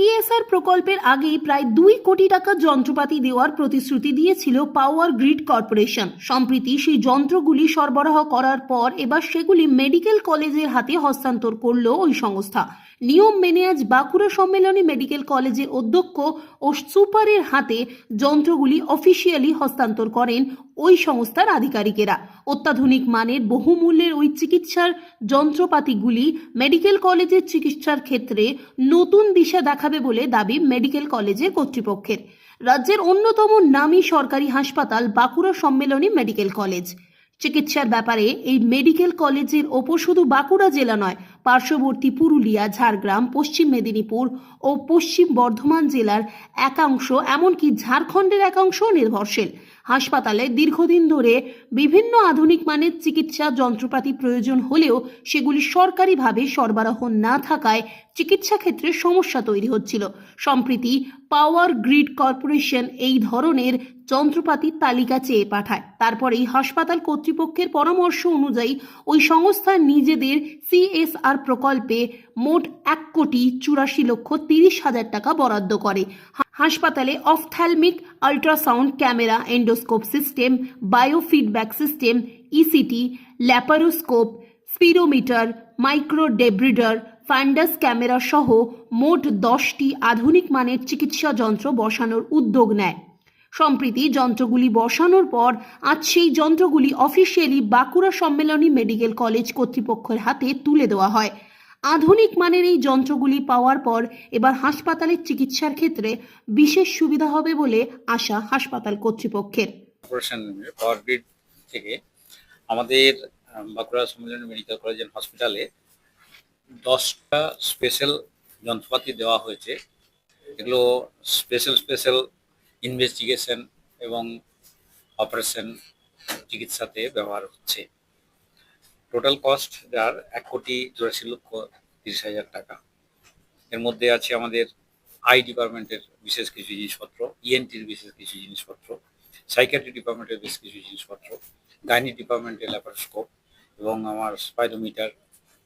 CSR প্রকল্পের আগেই প্রায় 2 কোটি টাকা যন্ত্রপাতি দেওয়ার প্রতিশ্রুতি দিয়েছিল পাওয়ার গ্রিড কর্পোরেশন। সম্প্রতি সেই যন্ত্রগুলি সরবরাহ করার পর এবার সেগুলি মেডিকেল কলেজের হাতে হস্তান্তর করল ওই সংস্থা। নিয়ম মেনে আজ বাঁকুড়া সম্মেলনী মেডিকেল কলেজের অধ্যক্ষ ও সুপারের হাতে যন্ত্রগুলি অফিসিয়ালি হস্তান্তর করেন ওই সংস্থার আধিকারিকেরা। অত্যাধুনিক মানের বহুমূল্যের ওই চিকিৎসার যন্ত্রপাতিগুলি মেডিকেল কলেজের চিকিৎসার ক্ষেত্রে নতুন দিশা দেখাবে বলে দাবি মেডিকেল কলেজের কর্তৃপক্ষের। রাজ্যের অন্যতম নামী সরকারি হাসপাতাল বাঁকুড়া সম্মেলনী মেডিকেল কলেজ। চিকিৎসার ব্যাপারে এই মেডিকেল কলেজের ওপর শুধু বাঁকুড়া জেলা নয়, পার্শ্ববর্তী পুরুলিয়া, ঝাড়গ্রাম, পশ্চিম মেদিনীপুর ও পশ্চিম বর্ধমান জেলার একাংশ, এমনকি ঝাড়খণ্ডের একাংশও নির্ভরশীল। হাসপাতালে দীর্ঘদিন ধরে বিভিন্ন আধুনিক মানের চিকিৎসা যন্ত্রপাতি প্রয়োজন হলেও সেগুলি সরকারিভাবে সরবরাহ না থাকায় চিকিৎসা ক্ষেত্রে সমস্যা তৈরি হচ্ছিল। সম্প্রতি পাওয়ার গ্রিড কর্পোরেশন এই ধরনের যন্ত্রপাতির তালিকা চেয়ে পাঠায়। তারপরেই হাসপাতাল কর্তৃপক্ষের পরামর্শ অনুযায়ী ওই সংস্থা নিজেদের সিএসআর প্রকল্পে মোট 1,84,30,000 টাকা বরাদ্দ করে। হাসপাতালে ophthalmic, ultrasound, camera, endoscope system, biofeedback system, ECT, laparoscope, spirometer, microdebrider, fundus camera সহ মোট 10টি আধুনিক মানের চিকিৎসা যন্ত্র বসানোর উদ্যোগ নেয়। সম্প্রতি যন্ত্রগুলি বসানোর পর আজ সেই যন্ত্রগুলি officially Bankura Sammilani medical college কর্তৃপক্ষের হাতে তুলে দেওয়া হয়। আধুনিক মানের এই যন্ত্রগুলি পাওয়ার পর এবার হাসপাতালের চিকিৎসার ক্ষেত্রে বিশেষ সুবিধা হবে বলে আশা হাসপাতাল কর্তৃপক্ষের। কর্পোরেশন পাওয়ার গ্রিড থেকে আমাদের Bankura Sammilani medical college and হসপিটালে 10টা স্পেশাল যন্ত্রপাতি দেওয়া হয়েছে। এগুলো স্পেশাল ইনভেস্টিগেশন এবং অপারেশন চিকিৎসাতে ব্যবহার হচ্ছে। টোটাল কস্ট যার 1,84,30,000 টাকা। এর মধ্যে আছে আমাদের আই ডিপার্টমেন্টের বিশেষ কিছু জিনিসপত্র, ইএনটির বিশেষ কিছু জিনিসপত্র, সাইকিয়াট্রি ডিপার্টমেন্টের বেশ কিছু জিনিসপত্র, গাইনি ডিপার্টমেন্টের ল্যাপারোস্কোপ এবং আমার স্পাইরোমিটার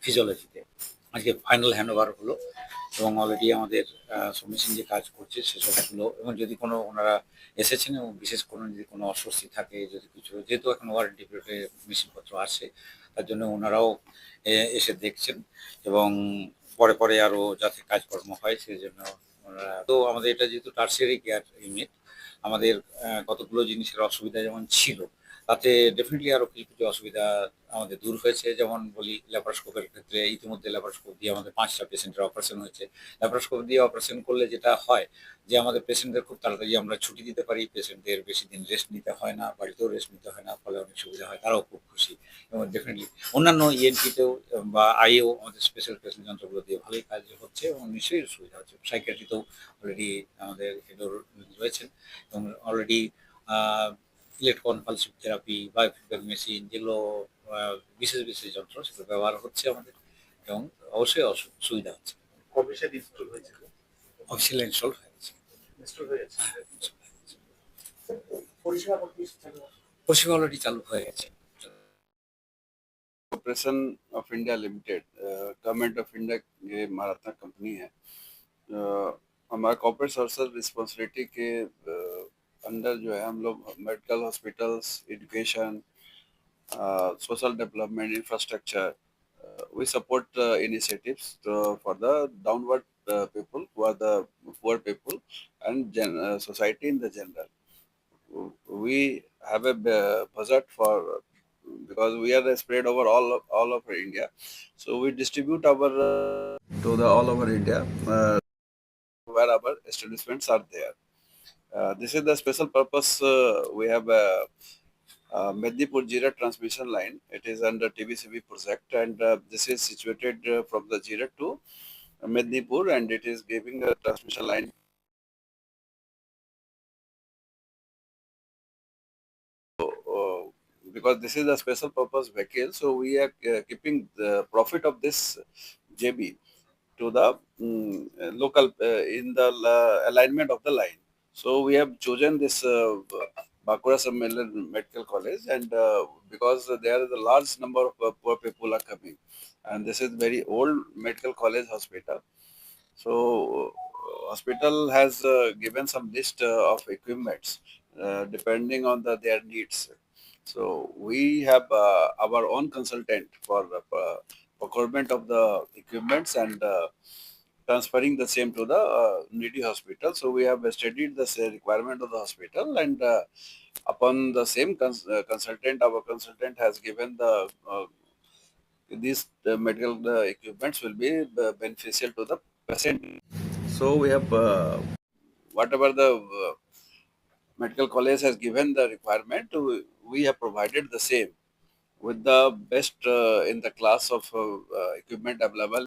ফিজিওলজিতে। আজকে ফাইনাল হ্যান্ডওভার হলো এবং অলরেডি আমাদের মেশিন যে কাজ করছে সেসবগুলো, এবং যদি কোনো ওনারা এসেছেন এবং বিশেষ কোনো যদি কোনো অস্বস্তি থাকে, যদি কিছু, যেহেতু এখন ওয়ারেন্টি পিরিয়ডে মেশিনপত্র আসে, তার জন্য ওনারাও এসে দেখছেন এবং পরে আরও যাতে কাজকর্ম হয় সেই জন্য ওনারা। তো আমাদের এটা যেহেতু টার্সিয়ারি কেয়ার ইউনিট, আমাদের কতগুলো জিনিসের অসুবিধা যেমন ছিল, তাতে ডেফিনেটলি আরও কিছু কিছু অসুবিধা আমাদের দূর হয়েছে। যেমন বলি, ল্যাপারোস্কোপের ক্ষেত্রে ইতিমধ্যে ল্যাপারোস্কোপ দিয়ে আমাদের 5টা পেশেন্টের অপারেশন হয়েছে। ল্যাপারোস্কোপ দিয়ে অপারেশন করলে যেটা হয় যে আমাদের পেশেন্টদের খুব তাড়াতাড়ি আমরা ছুটি দিতে পারি, পেশেন্টদের বেশি দিন রেস্ট নিতে হয় না, বাড়িতেও রেস্ট নিতে হয় না, ফলে অনেক সুবিধা হয়, তারাও খুব খুশি। এবং ডেফিনেটলি অন্যান্য ইএনটিতেও বা আইও আমাদের স্পেশাল যন্ত্রগুলো দিয়ে ভালোই কাজ হচ্ছে এবং নিশ্চয়ই সুবিধা হচ্ছে। সাইকিয়াট্রিতেও অলরেডি আমাদের হেডর রয়েছেন এবং অলরেডি ইলেকট্রোকনভালসিভ থেরাপি, বায়োফিডব্যাক মেশিন, যেগুলো বিশেষ যন্ত্র, সেগুলো ব্যবহার হচ্ছে আমাদের এবং অবশ্যই সুবিধা হচ্ছে। অফিসিয়াল ইনস্টল হয়েছে, অফিসিয়াল ইনস্টল হয়ে গেছে। পরিষেবা অলরেডি চালু হয়ে গেছে। Corporation of India limited, government of India ये महारत्ना कंपनी है। हमारा कॉर्पोरेट सोशल रिस्पॉन्सिबिलिटी के अंडर जो है हम लोग medical, hospitals, education, social development, infrastructure, we support initiatives for the downward people who are the poor people and society in the general. We have a budget for, because we are spread over all over India, so we distribute our to the all over India where our establishments are there. This is the special purpose. We have a Mednipur Jira transmission line. It is under TBCB project, and this is situated from the Jira to Mednipur, and it is giving a transmission line. Because this is a special purpose vehicle, so we are keeping the profit of this JB to the local in the alignment of the line. So we have chosen this Bankura Sammelan Medical College, and because there is a large number of poor people are coming, and this is very old medical college hospital. So hospital has given some list of equipments depending on their needs. So we have our own consultant for procurement of the equipments and transferring the same to the needy hospital. So we have studied the requirement of the hospital, and upon the same consultant, our consultant has given the these medical equipments will be beneficial to the patient. So we have whatever the medical college has given the requirement, we have provided the same with the best in the class of equipment available